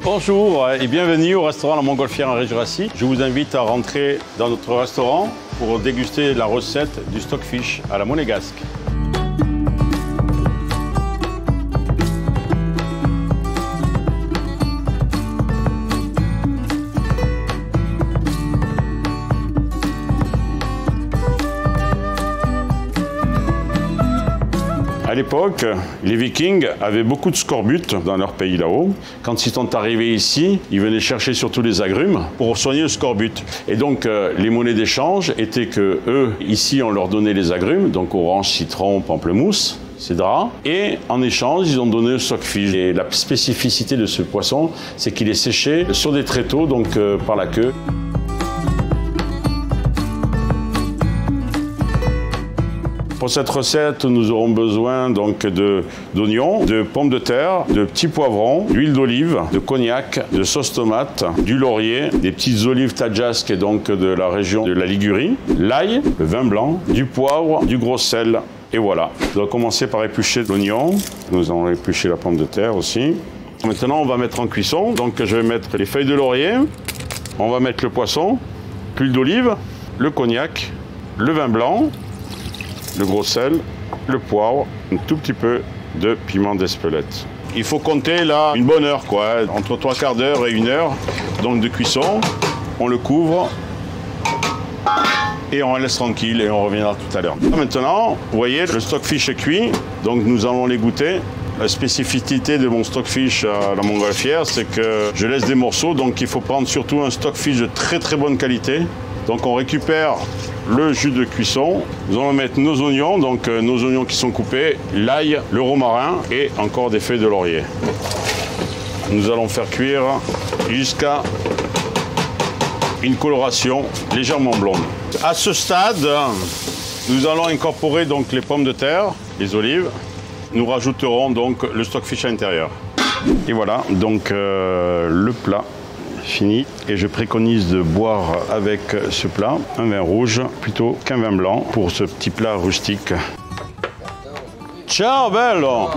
Bonjour et bienvenue au restaurant La Montgolfière en Régiracy. Je vous invite à rentrer dans notre restaurant pour déguster la recette du stockfish à la monégasque. À l'époque, les Vikings avaient beaucoup de scorbut dans leur pays là-haut. Quand ils sont arrivés ici, ils venaient chercher surtout les agrumes pour soigner le scorbut. Et donc, les monnaies d'échange étaient que eux, ici, on leur donnait les agrumes, donc orange, citron, pamplemousse, cédra. Et en échange, ils ont donné le stockfish. Et la spécificité de ce poisson, c'est qu'il est séché sur des tréteaux, donc par la queue. Pour cette recette, nous aurons besoin donc d'oignons, de pommes de terre, de petits poivrons, d'huile d'olive, de cognac, de sauce tomate, du laurier, des petites olives tadjasques donc de la région de la Ligurie, l'ail, le vin blanc, du poivre, du gros sel. Et voilà. On va commencer par éplucher l'oignon. Nous allons éplucher la pomme de terre aussi. Maintenant, on va mettre en cuisson. Donc, je vais mettre les feuilles de laurier. On va mettre le poisson, l'huile d'olive, le cognac, le vin blanc, le gros sel, le poivre, un tout petit peu de piment d'Espelette. Il faut compter là une bonne heure, quoi, entre 3/4 d'heure et 1 heure donc de cuisson. On le couvre et on le laisse tranquille et on reviendra tout à l'heure. Maintenant, vous voyez, le stockfish est cuit, donc nous allons les goûter. La spécificité de mon stockfish à la Montgolfière, c'est que je laisse des morceaux, donc il faut prendre surtout un stockfish de très bonne qualité. Donc on récupère le jus de cuisson, nous allons mettre nos oignons, donc nos oignons qui sont coupés, l'ail, le romarin et encore des feuilles de laurier. Nous allons faire cuire jusqu'à une coloration légèrement blonde. À ce stade, nous allons incorporer donc les pommes de terre, les olives. Nous rajouterons donc le stockfish à l'intérieur. Et voilà, donc le plat fini. Et je préconise de boire avec ce plat un vin rouge plutôt qu'un vin blanc pour ce petit plat rustique. Ciao bello!